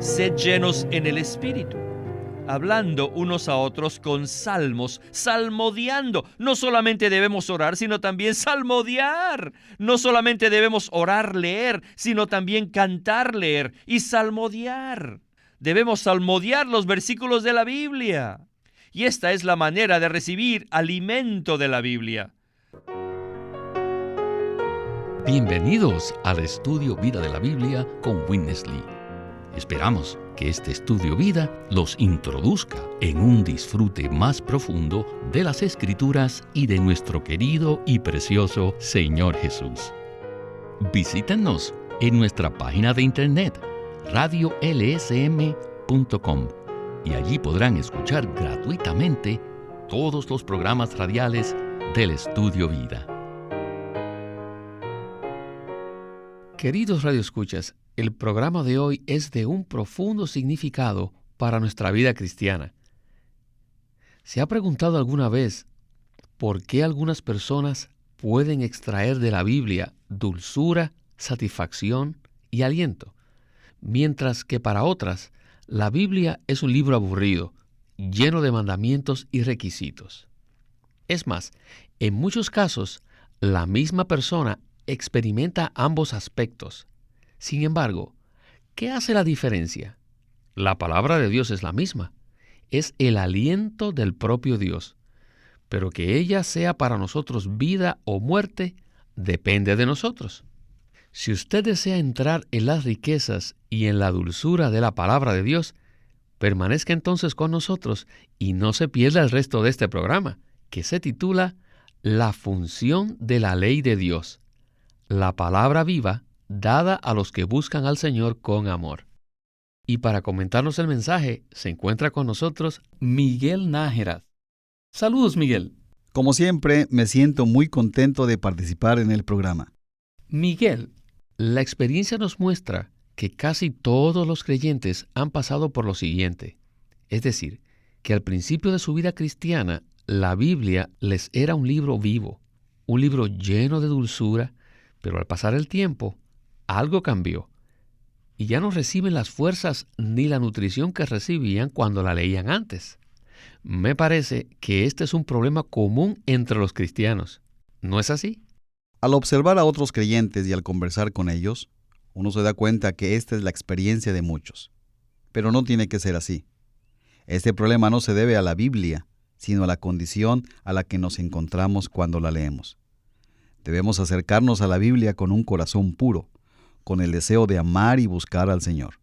Sed llenos en el Espíritu, hablando unos a otros con salmos, salmodiando. No solamente debemos orar, sino también salmodiar. No solamente debemos orar, leer, sino también cantar, leer y salmodiar. Debemos salmodiar los versículos de la Biblia. Y esta es la manera de recibir alimento de la Biblia. Bienvenidos al Estudio Vida de la Biblia con Witness Lee. Esperamos que este Estudio Vida los introduzca en un disfrute más profundo de las Escrituras y de nuestro querido y precioso Señor Jesús. Visítenos en nuestra página de internet radiolsm.com y allí podrán escuchar gratuitamente todos los programas radiales del Estudio Vida. Queridos radioescuchas, el programa de hoy es de un profundo significado para nuestra vida cristiana. ¿Se ha preguntado alguna vez por qué algunas personas pueden extraer de la Biblia dulzura, satisfacción y aliento, mientras que para otras la Biblia es un libro aburrido, lleno de mandamientos y requisitos? Es más, en muchos casos, la misma persona experimenta ambos aspectos. Sin embargo, ¿qué hace la diferencia? La palabra de Dios es la misma. Es el aliento del propio Dios. Pero que ella sea para nosotros vida o muerte, depende de nosotros. Si usted desea entrar en las riquezas y en la dulzura de la palabra de Dios, permanezca entonces con nosotros y no se pierda el resto de este programa, que se titula La función de la ley de Dios. La palabra viva dada a los que buscan al Señor con amor. Y para comentarnos el mensaje, se encuentra con nosotros Miguel Nájera. Saludos, Miguel. Como siempre, me siento muy contento de participar en el programa. Miguel, la experiencia nos muestra que casi todos los creyentes han pasado por lo siguiente. Es decir, que al principio de su vida cristiana, la Biblia les era un libro vivo, un libro lleno de dulzura, pero al pasar el tiempo, algo cambió y ya no reciben las fuerzas ni la nutrición que recibían cuando la leían antes. Me parece que este es un problema común entre los cristianos. ¿No es así? Al observar a otros creyentes y al conversar con ellos, uno se da cuenta que esta es la experiencia de muchos. Pero no tiene que ser así. Este problema no se debe a la Biblia, sino a la condición a la que nos encontramos cuando la leemos. Debemos acercarnos a la Biblia con un corazón puro, con el deseo de amar y buscar al Señor.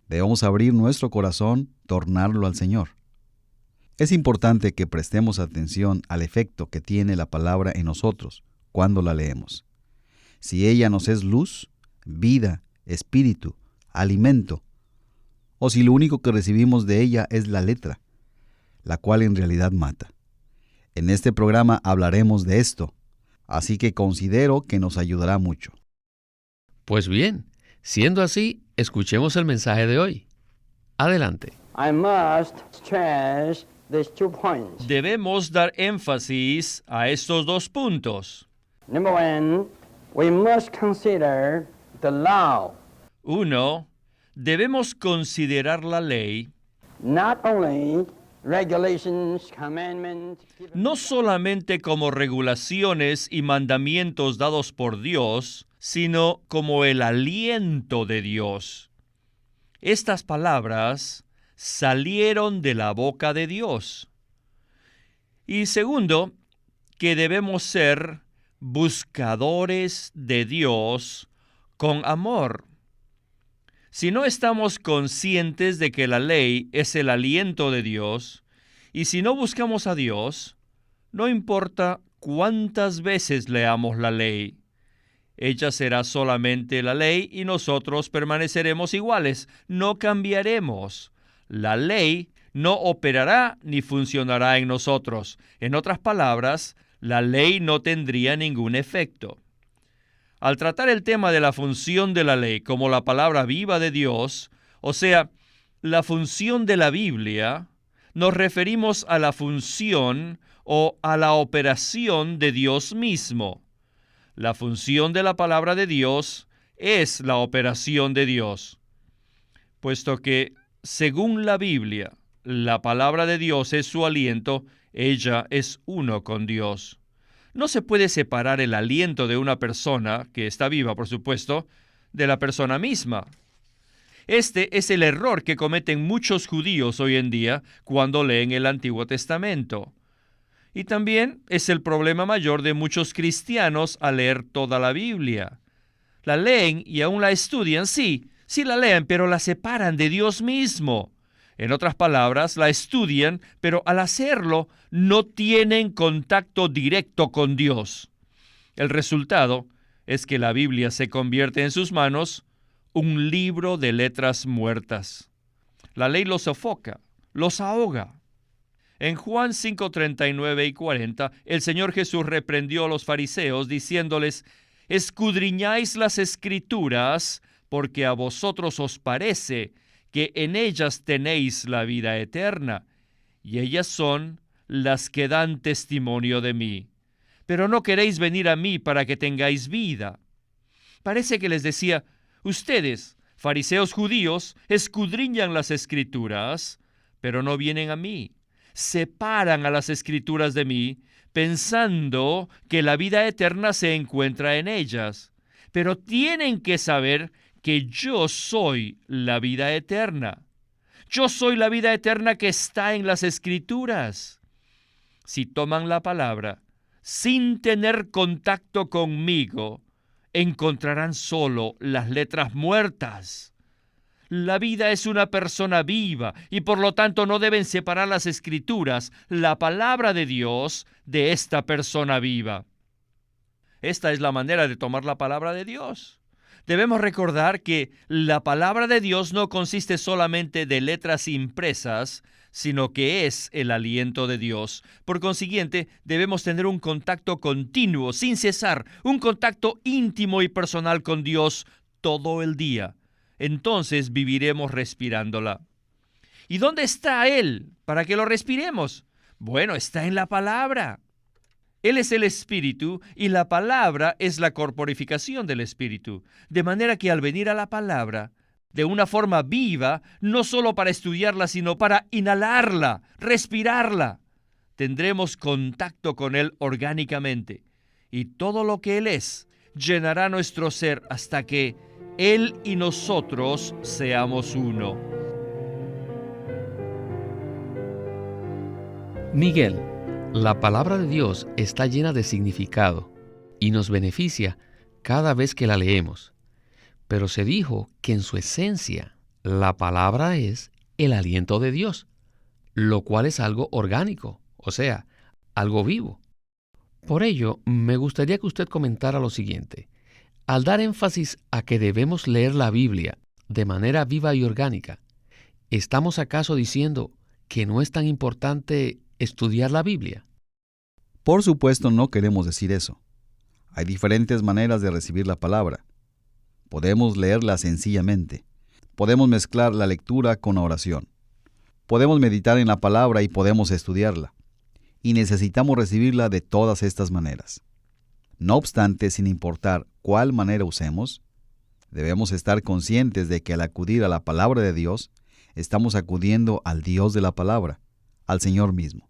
Debemos abrir nuestro corazón, tornarlo al Señor. Es importante que prestemos atención al efecto que tiene la palabra en nosotros cuando la leemos. Si ella nos es luz, vida, espíritu, alimento, o si lo único que recibimos de ella es la letra, la cual en realidad mata. En este programa hablaremos de esto. Así que considero que nos ayudará mucho. Pues bien, siendo así, escuchemos el mensaje de hoy. Adelante. Debemos dar énfasis a estos dos puntos. Number one, we must consider the law. 1. Debemos considerar la ley Not only regulations, commandments, no solamente como regulaciones y mandamientos dados por Dios, sino como el aliento de Dios. Estas palabras salieron de la boca de Dios. Y segundo, que debemos ser buscadores de Dios con amor. Si no estamos conscientes de que la ley es el aliento de Dios, y si no buscamos a Dios, no importa cuántas veces leamos la ley, ella será solamente la ley y nosotros permaneceremos iguales, no cambiaremos. La ley no operará ni funcionará en nosotros. En otras palabras, la ley no tendría ningún efecto. Al tratar el tema de la función de la ley como la palabra viva de Dios, o sea, la función de la Biblia, nos referimos a la función o a la operación de Dios mismo. La función de la palabra de Dios es la operación de Dios. puesto que, según la Biblia, la palabra de Dios es su aliento, ella es uno con Dios. No se puede separar el aliento de una persona, que está viva, por supuesto, de la persona misma. Este es el error que cometen muchos judíos hoy en día cuando leen el Antiguo Testamento. Y también es el problema mayor de muchos cristianos al leer toda la Biblia. La leen y aún la estudian, sí la leen, pero la separan de Dios mismo. En otras palabras, la estudian, pero al hacerlo no tienen contacto directo con Dios. El resultado es que la Biblia se convierte en sus manos un libro de letras muertas. La ley los sofoca, los ahoga. En Juan 5:39 y 40, el Señor Jesús reprendió a los fariseos diciéndoles: escudriñáis las Escrituras, porque a vosotros os parece que en ellas tenéis la vida eterna, y ellas son las que dan testimonio de mí. Pero no queréis venir a mí para que tengáis vida. Parece que les decía: ustedes, fariseos judíos, escudriñan las Escrituras, pero no vienen a mí. Separan a las Escrituras de mí, pensando que la vida eterna se encuentra en ellas. Pero tienen que saber que yo soy la vida eterna. Yo soy la vida eterna que está en las Escrituras. Si toman la palabra sin tener contacto conmigo, encontrarán solo las letras muertas. La vida es una persona viva y por lo tanto no deben separar las Escrituras, la palabra de Dios, de esta persona viva. Esta es la manera de tomar la palabra de Dios. Debemos recordar que la palabra de Dios no consiste solamente de letras impresas, sino que es el aliento de Dios. Por consiguiente, debemos tener un contacto continuo, sin cesar, un contacto íntimo y personal con Dios todo el día. Entonces viviremos respirándola. ¿Y dónde está Él para que lo respiremos? Bueno, está en la palabra. Él es el Espíritu y la palabra es la corporificación del Espíritu. De manera que al venir a la palabra, de una forma viva, no solo para estudiarla, sino para inhalarla, respirarla, tendremos contacto con Él orgánicamente. Y todo lo que Él es llenará nuestro ser hasta que Él y nosotros seamos uno. Miguel, la palabra de Dios está llena de significado y nos beneficia cada vez que la leemos. Pero se dijo que en su esencia la palabra es el aliento de Dios, lo cual es algo orgánico, o sea, algo vivo. Por ello, me gustaría que usted comentara lo siguiente. Al dar énfasis a que debemos leer la Biblia de manera viva y orgánica, ¿estamos acaso diciendo que no es tan importante estudiar la Biblia? Por supuesto, no queremos decir eso. Hay diferentes maneras de recibir la palabra. Podemos leerla sencillamente. Podemos mezclar la lectura con la oración. Podemos meditar en la palabra y podemos estudiarla. Y necesitamos recibirla de todas estas maneras. No obstante, sin importar cuál manera usemos, debemos estar conscientes de que al acudir a la palabra de Dios, estamos acudiendo al Dios de la palabra, al Señor mismo.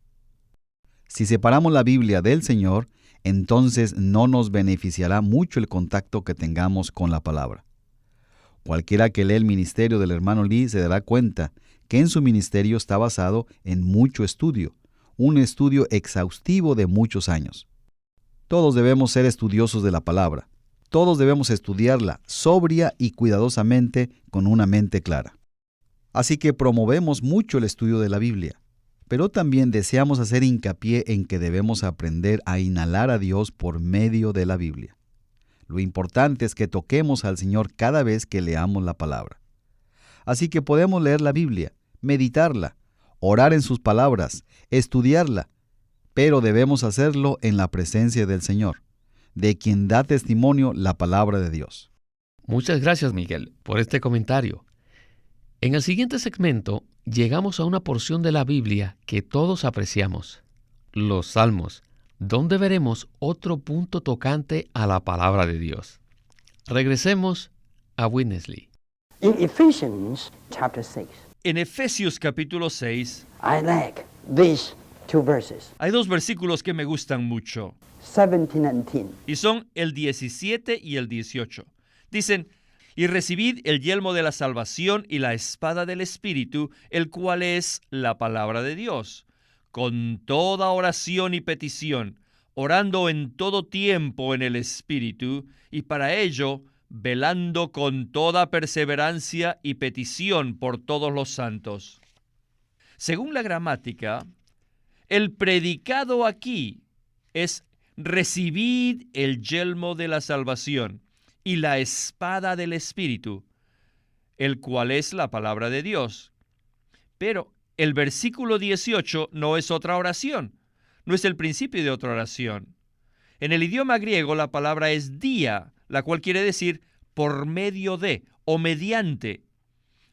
Si separamos la Biblia del Señor, entonces no nos beneficiará mucho el contacto que tengamos con la palabra. Cualquiera que lee el ministerio del hermano Lee se dará cuenta que en su ministerio está basado en mucho estudio, un estudio exhaustivo de muchos años. Todos debemos ser estudiosos de la palabra. Todos debemos estudiarla sobria y cuidadosamente con una mente clara. Así que promovemos mucho el estudio de la Biblia, pero también deseamos hacer hincapié en que debemos aprender a inhalar a Dios por medio de la Biblia. Lo importante es que toquemos al Señor cada vez que leamos la palabra. Así que podemos leer la Biblia, meditarla, orar en sus palabras, estudiarla, pero debemos hacerlo en la presencia del Señor, de quien da testimonio la palabra de Dios. Muchas gracias, Miguel, por este comentario. En el siguiente segmento, llegamos a una porción de la Biblia que todos apreciamos, los Salmos, donde veremos otro punto tocante a la palabra de Dios. Regresemos a Witness Lee. In Ephesians chapter 6. En Efesios capítulo 6 I like these two verses, hay dos versículos que me gustan mucho, 17 and 10. y son el 17 y el 18. Dicen, y recibid el yelmo de la salvación y la espada del Espíritu, el cual es la palabra de Dios, con toda oración y petición, orando en todo tiempo en el Espíritu, y para ello velando con toda perseverancia y petición por todos los santos. Según la gramática, el predicado aquí es recibid el yelmo de la salvación y la espada del Espíritu, el cual es la palabra de Dios. Pero el versículo 18 no es otra oración, no es el principio de otra oración. En el idioma griego la palabra es dia, la cual quiere decir por medio de o mediante,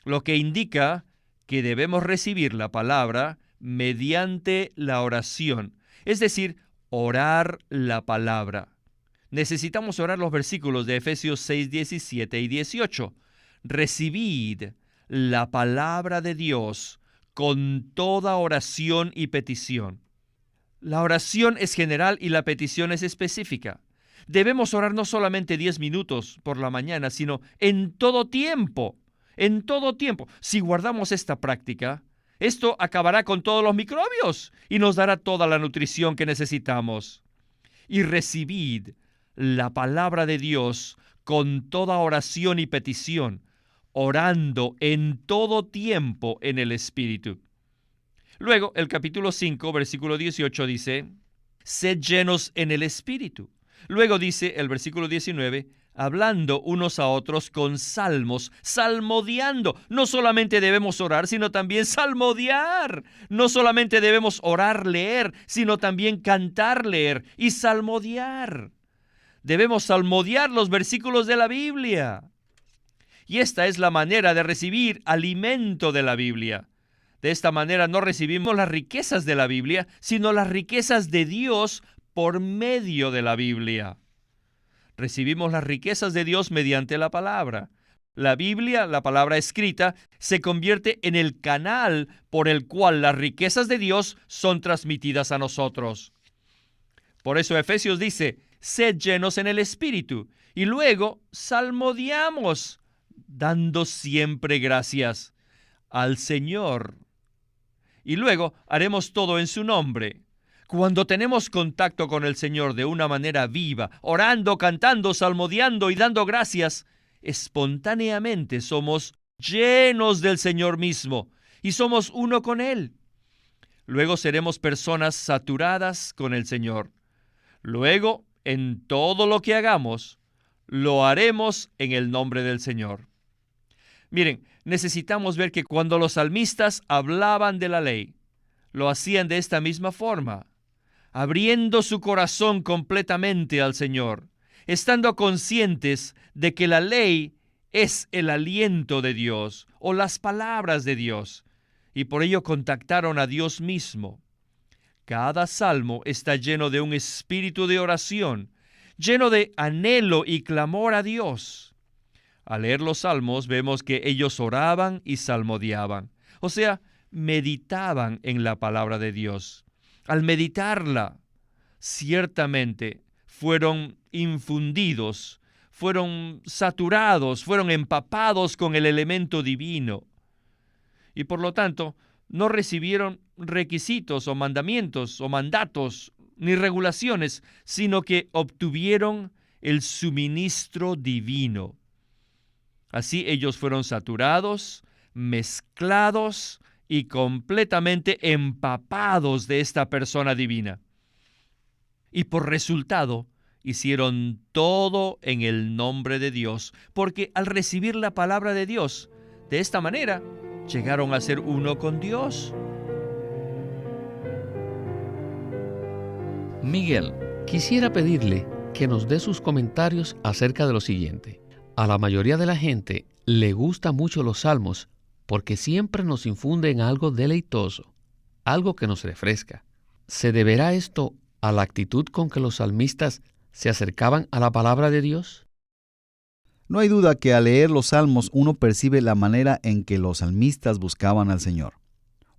lo que indica que debemos recibir la palabra mediante la oración, es decir, orar la palabra. Necesitamos orar los versículos de Efesios 6, 17 y 18. Recibid la palabra de Dios con toda oración y petición. La oración es general y la petición es específica. Debemos orar no solamente 10 minutos por la mañana, sino en todo tiempo. En todo tiempo. Si guardamos esta práctica, esto acabará con todos los microbios y nos dará toda la nutrición que necesitamos. Y recibid la palabra de Dios con toda oración y petición, orando en todo tiempo en el Espíritu. Luego, el capítulo 5, versículo 18 dice, sed llenos en el Espíritu. Luego dice el versículo 19, hablando unos a otros con salmos, salmodiando. No solamente debemos orar, sino también salmodiar. No solamente debemos orar, leer, sino también cantar, leer y salmodiar. Debemos salmodiar los versículos de la Biblia. Y esta es la manera de recibir alimento de la Biblia. De esta manera no recibimos las riquezas de la Biblia, sino las riquezas de Dios por medio de la Biblia. Recibimos las riquezas de Dios mediante la palabra. La Biblia, la palabra escrita, se convierte en el canal por el cual las riquezas de Dios son transmitidas a nosotros. Por eso Efesios dice, sed llenos en el Espíritu. Y luego salmodiamos, dando siempre gracias al Señor. Y luego haremos todo en su nombre. Cuando tenemos contacto con el Señor de una manera viva, orando, cantando, salmodiando y dando gracias, espontáneamente somos llenos del Señor mismo y somos uno con Él. Luego seremos personas saturadas con el Señor. Luego, en todo lo que hagamos, lo haremos en el nombre del Señor. Miren, necesitamos ver que cuando los salmistas hablaban de la ley, lo hacían de esta misma forma, abriendo su corazón completamente al Señor, estando conscientes de que la ley es el aliento de Dios o las palabras de Dios, y por ello contactaron a Dios mismo. Cada salmo está lleno de un espíritu de oración, lleno de anhelo y clamor a Dios. Al leer los salmos vemos que ellos oraban y salmodiaban, o sea, meditaban en la palabra de Dios. Al meditarla, ciertamente fueron infundidos, fueron saturados, fueron empapados con el elemento divino. Y por lo tanto, no recibieron requisitos o mandamientos o mandatos ni regulaciones, sino que obtuvieron el suministro divino. Así ellos fueron saturados, mezclados y completamente empapados de esta persona divina. Y por resultado, hicieron todo en el nombre de Dios, porque al recibir la palabra de Dios, de esta manera, llegaron a ser uno con Dios. Miguel, quisiera pedirle que nos dé sus comentarios acerca de lo siguiente. A la mayoría de la gente le gustan mucho los salmos porque siempre nos infunden algo deleitoso, algo que nos refresca. ¿Se deberá esto a la actitud con que los salmistas se acercaban a la palabra de Dios? No hay duda que al leer los salmos uno percibe la manera en que los salmistas buscaban al Señor.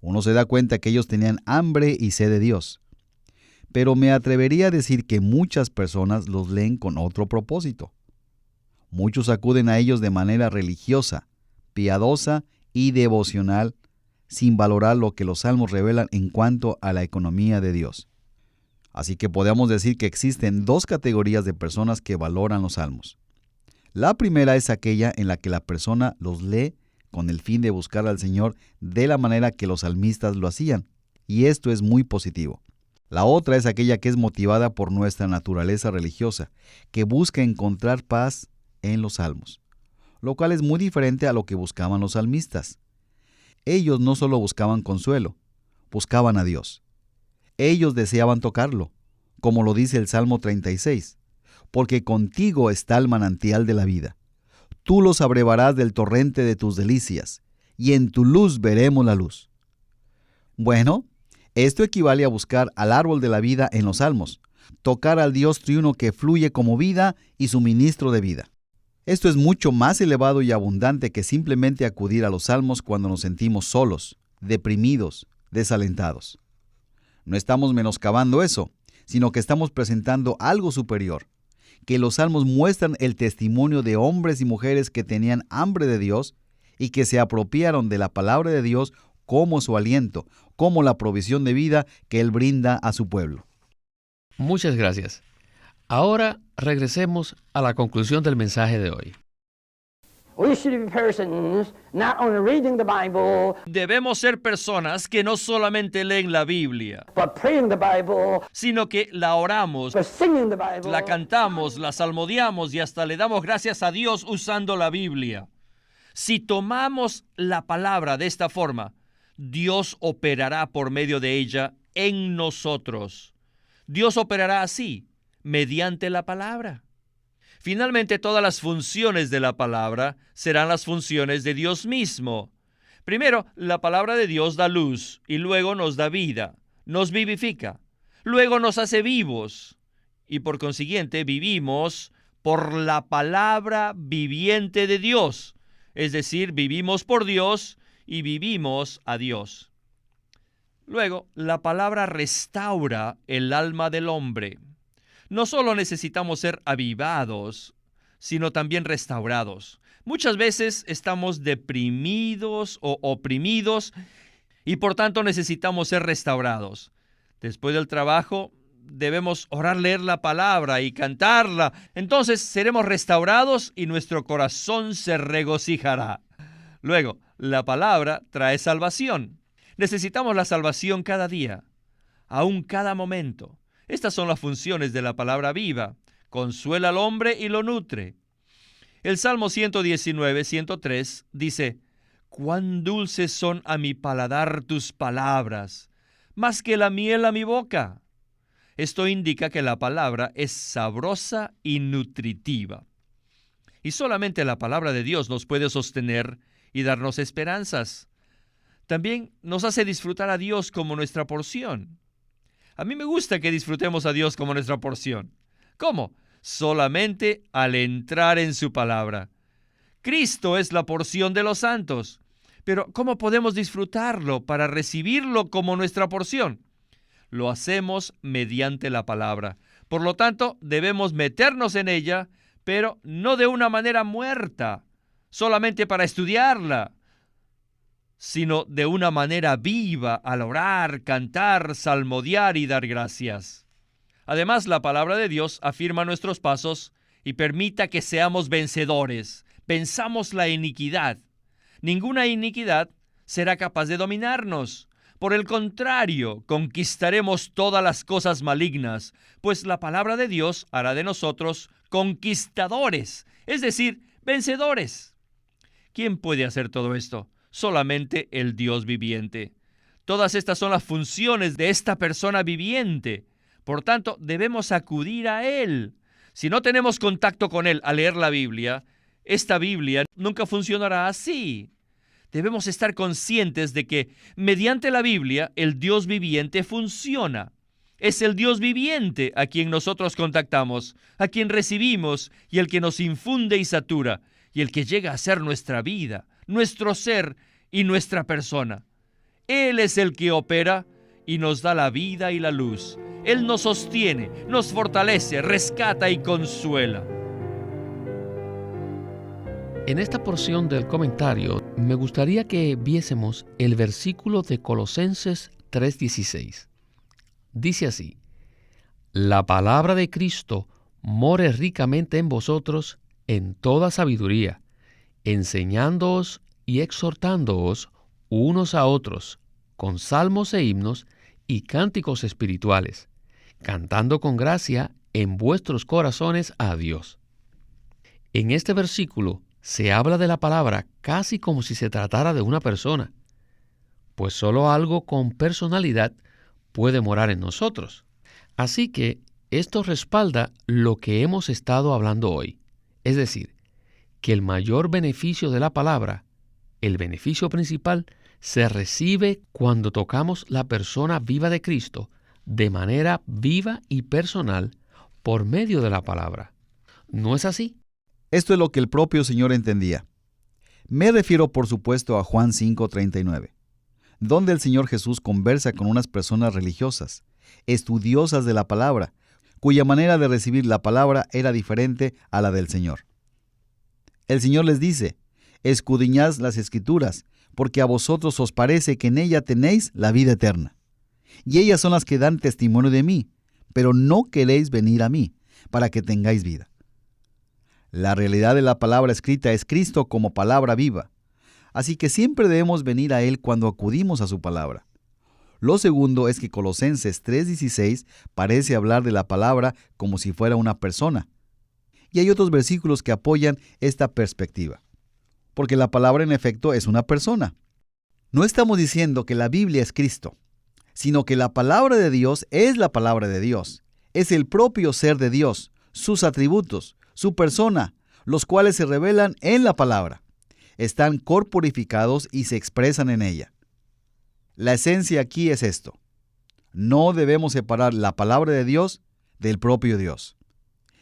Uno se da cuenta que ellos tenían hambre y sed de Dios. Pero me atrevería a decir que muchas personas los leen con otro propósito. Muchos acuden a ellos de manera religiosa, piadosa y devocional, sin valorar lo que los salmos revelan en cuanto a la economía de Dios. Así que podemos decir que existen dos categorías de personas que valoran los salmos. La primera es aquella en la que la persona los lee con el fin de buscar al Señor de la manera que los salmistas lo hacían, y esto es muy positivo. La otra es aquella que es motivada por nuestra naturaleza religiosa, que busca encontrar paz en los salmos, lo cual es muy diferente a lo que buscaban los salmistas. Ellos no solo buscaban consuelo, buscaban a Dios. Ellos deseaban tocarlo, como lo dice el Salmo 36, porque contigo está el manantial de la vida. Tú los abrevarás del torrente de tus delicias, y en tu luz veremos la luz. Bueno, esto equivale a buscar al árbol de la vida en los salmos, tocar al Dios triuno que fluye como vida y suministro de vida. Esto es mucho más elevado y abundante que simplemente acudir a los salmos cuando nos sentimos solos, deprimidos, desalentados. No estamos menoscabando eso, sino que estamos presentando algo superior, que los salmos muestran el testimonio de hombres y mujeres que tenían hambre de Dios y que se apropiaron de la palabra de Dios como su aliento, como la provisión de vida que Él brinda a su pueblo. Muchas gracias. Ahora regresemos a la conclusión del mensaje de hoy. We should be persons not only reading the Bible, Debemos ser personas que no solamente leen la Biblia, but praying the Bible, sino que la oramos, but singing the Bible. la cantamos, la salmodiamos y hasta le damos gracias a Dios usando la Biblia. Si tomamos la palabra de esta forma, Dios operará por medio de ella en nosotros. Dios operará así, mediante la palabra. Finalmente, todas las funciones de la palabra serán las funciones de Dios mismo. Primero, la palabra de Dios da luz y luego nos da vida, nos vivifica. Luego nos hace vivos y por consiguiente vivimos por la palabra viviente de Dios. Es decir, vivimos por Dios y vivimos a Dios. Luego, la palabra restaura el alma del hombre. No solo necesitamos ser avivados, sino también restaurados. Muchas veces estamos deprimidos o oprimidos y por tanto necesitamos ser restaurados. Después del trabajo debemos orar, leer la palabra y cantarla. Entonces seremos restaurados y nuestro corazón se regocijará. Luego, la palabra trae salvación. Necesitamos la salvación cada día, aún cada momento. Estas son las funciones de la palabra viva. Consuela al hombre y lo nutre. El Salmo 119, 103 dice: «Cuán dulces son a mi paladar tus palabras, más que la miel a mi boca». Esto indica que la palabra es sabrosa y nutritiva. Y solamente la palabra de Dios nos puede sostener y darnos esperanzas. También nos hace disfrutar a Dios como nuestra porción. A mí me gusta que disfrutemos a Dios como nuestra porción. ¿Cómo? Solamente al entrar en su palabra. Cristo es la porción de los santos. Pero ¿cómo podemos disfrutarlo para recibirlo como nuestra porción? Lo hacemos mediante la palabra. Por lo tanto, debemos meternos en ella, pero no de una manera muerta, solamente para estudiarla, sino de una manera viva al orar, cantar, salmodiar y dar gracias. Además, la palabra de Dios afirma nuestros pasos y permita que seamos vencedores. Venzamos la iniquidad. Ninguna iniquidad será capaz de dominarnos. Por el contrario, conquistaremos todas las cosas malignas, pues la palabra de Dios hará de nosotros conquistadores, es decir, vencedores. ¿Quién puede hacer todo esto? Solamente el Dios viviente. Todas estas son las funciones de esta persona viviente. Por tanto, debemos acudir a Él. Si no tenemos contacto con Él al leer la Biblia, esta Biblia nunca funcionará así. Debemos estar conscientes de que mediante la Biblia el Dios viviente funciona. Es el Dios viviente a quien nosotros contactamos, a quien recibimos y el que nos infunde y satura, y el que llega a ser nuestra vida, nuestro ser y nuestra persona. Él es el que opera y nos da la vida y la luz. Él nos sostiene, nos fortalece, rescata y consuela. En esta porción del comentario me gustaría que viésemos el versículo de Colosenses 3:16. Dice así: la palabra de Cristo more ricamente en vosotros en toda sabiduría, enseñándoos y exhortándoos unos a otros con salmos e himnos y cánticos espirituales, cantando con gracia en vuestros corazones a Dios. En este versículo se habla de la palabra casi como si se tratara de una persona, pues solo algo con personalidad puede morar en nosotros. Así que esto respalda lo que hemos estado hablando hoy, es decir, que el mayor beneficio de la palabra, el beneficio principal, se recibe cuando tocamos la persona viva de Cristo de manera viva y personal por medio de la palabra. ¿No es así? Esto es lo que el propio Señor entendía. Me refiero, por supuesto, a Juan 5:39, donde el Señor Jesús conversa con unas personas religiosas, estudiosas de la palabra, cuya manera de recibir la palabra era diferente a la del Señor. El Señor les dice: escudriñad las Escrituras, porque a vosotros os parece que en ella tenéis la vida eterna. Y ellas son las que dan testimonio de mí, pero no queréis venir a mí, para que tengáis vida. La realidad de la palabra escrita es Cristo como palabra viva, así que siempre debemos venir a Él cuando acudimos a su palabra. Lo segundo es que Colosenses 3:16 parece hablar de la palabra como si fuera una persona. Y hay otros versículos que apoyan esta perspectiva, porque la palabra en efecto es una persona. No estamos diciendo que la Biblia es Cristo, sino que la palabra de Dios es la palabra de Dios. Es el propio ser de Dios, sus atributos, su persona, los cuales se revelan en la palabra. Están corporificados y se expresan en ella. La esencia aquí es esto: no debemos separar la palabra de Dios del propio Dios.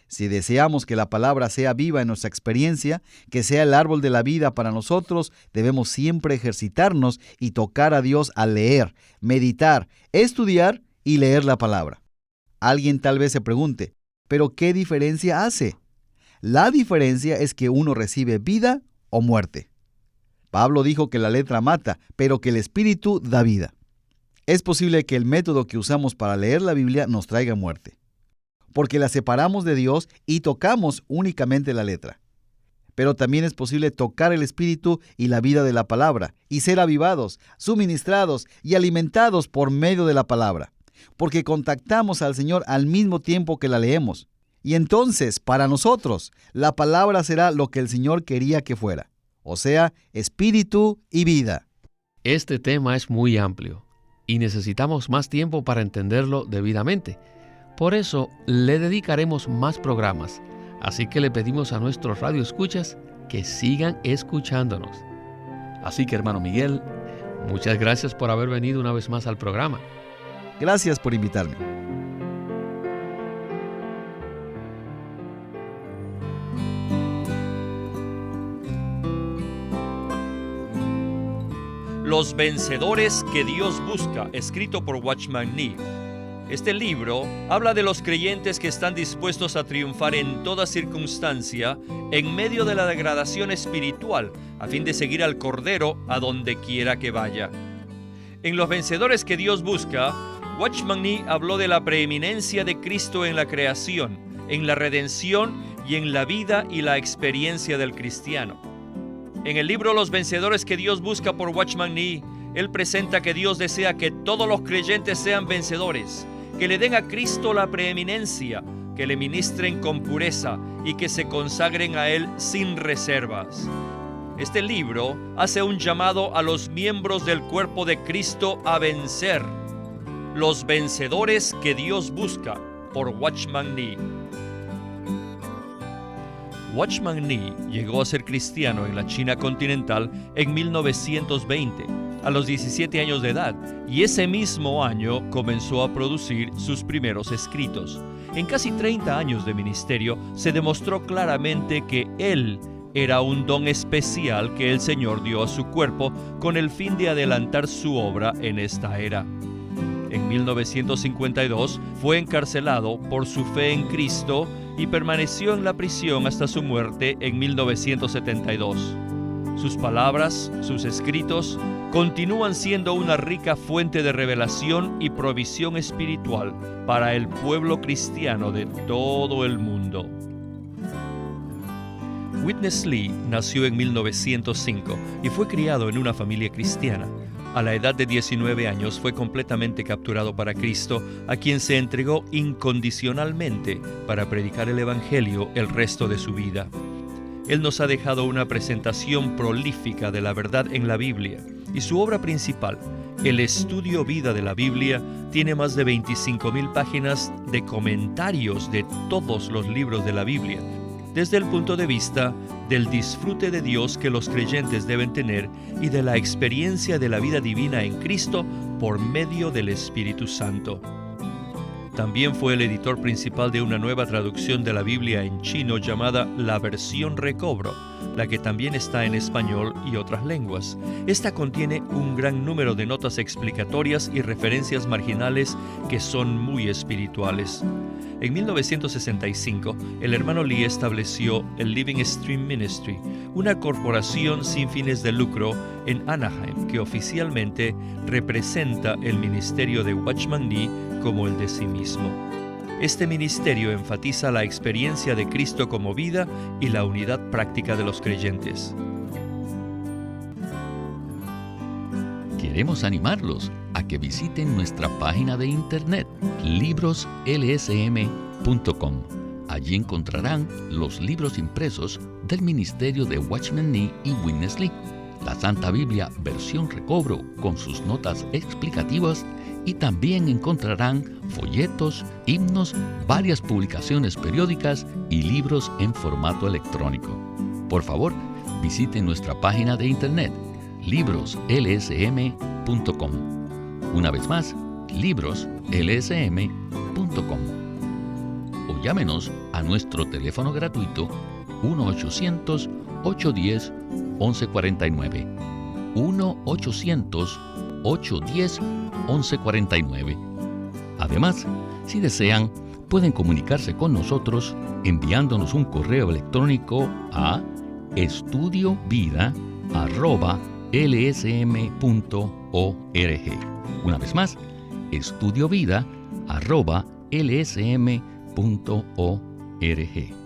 Si deseamos que la palabra sea viva en nuestra experiencia, que sea el árbol de la vida para nosotros, debemos siempre ejercitarnos y tocar a Dios al leer, meditar, estudiar y leer la palabra. Alguien tal vez se pregunte: ¿pero qué diferencia hace? La diferencia es que uno recibe vida o muerte. Pablo dijo que la letra mata, pero que el Espíritu da vida. Es posible que el método que usamos para leer la Biblia nos traiga muerte, porque la separamos de Dios y tocamos únicamente la letra. Pero también es posible tocar el Espíritu y la vida de la palabra, y ser avivados, suministrados y alimentados por medio de la palabra, porque contactamos al Señor al mismo tiempo que la leemos. Y entonces, para nosotros, la palabra será lo que el Señor quería que fuera, o sea, espíritu y vida. Este tema es muy amplio y necesitamos más tiempo para entenderlo debidamente. Por eso, le dedicaremos más programas, así que le pedimos a nuestros radioescuchas que sigan escuchándonos. Así que, hermano Miguel, muchas gracias por haber venido una vez más al programa. Gracias por invitarme. Los vencedores que Dios busca, escrito por Watchman Nee. Este libro habla de los creyentes que están dispuestos a triunfar en toda circunstancia en medio de la degradación espiritual, a fin de seguir al Cordero a donde quiera que vaya. En Los vencedores que Dios busca, Watchman Nee habló de la preeminencia de Cristo en la creación, en la redención y en la vida y la experiencia del cristiano. En el libro Los vencedores que Dios busca por Watchman Nee, él presenta que Dios desea que todos los creyentes sean vencedores, que le den a Cristo la preeminencia, que le ministren con pureza y que se consagren a Él sin reservas. Este libro hace un llamado a los miembros del cuerpo de Cristo a vencer. Los vencedores que Dios busca por Watchman Nee. Watchman Nee llegó a ser cristiano en la China continental en 1920, a los 17 años de edad, y ese mismo año comenzó a producir sus primeros escritos. En casi 30 años de ministerio se demostró claramente que él era un don especial que el Señor dio a su cuerpo con el fin de adelantar su obra en esta era. En 1952 fue encarcelado por su fe en Cristo y permaneció en la prisión hasta su muerte en 1972. Sus palabras, sus escritos, continúan siendo una rica fuente de revelación y provisión espiritual para el pueblo cristiano de todo el mundo. Witness Lee nació en 1905 y fue criado en una familia cristiana. A la edad de 19 años fue completamente capturado para Cristo, a quien se entregó incondicionalmente para predicar el Evangelio el resto de su vida. Él nos ha dejado una presentación prolífica de la verdad en la Biblia, y su obra principal, el Estudio Vida de la Biblia, tiene más de 25,000 páginas de comentarios de todos los libros de la Biblia, desde el punto de vista del disfrute de Dios que los creyentes deben tener y de la experiencia de la vida divina en Cristo por medio del Espíritu Santo. También fue el editor principal de una nueva traducción de la Biblia en chino llamada La Versión Recobro, la que también está en español y otras lenguas. Esta contiene un gran número de notas explicatorias y referencias marginales que son muy espirituales. En 1965, el hermano Lee estableció el Living Stream Ministry, una corporación sin fines de lucro en Anaheim que oficialmente representa el ministerio de Watchman Nee como el de sí mismo. Este ministerio enfatiza la experiencia de Cristo como vida y la unidad práctica de los creyentes. Queremos animarlos a que visiten nuestra página de internet libroslsm.com. Allí encontrarán los libros impresos del ministerio de Watchman Nee y Witness Lee, la Santa Biblia versión recobro con sus notas explicativas, y también encontrarán folletos, himnos, varias publicaciones periódicas y libros en formato electrónico. Por favor, visiten nuestra página de internet libroslsm.com. Una vez más, libroslsm.com. O llámenos a nuestro teléfono gratuito 1-800-810-1149. 1-800-810-1149. Además, si desean, pueden comunicarse con nosotros enviándonos un correo electrónico a estudiovida@lsm.org. Una vez más, estudiovida@lsm.org.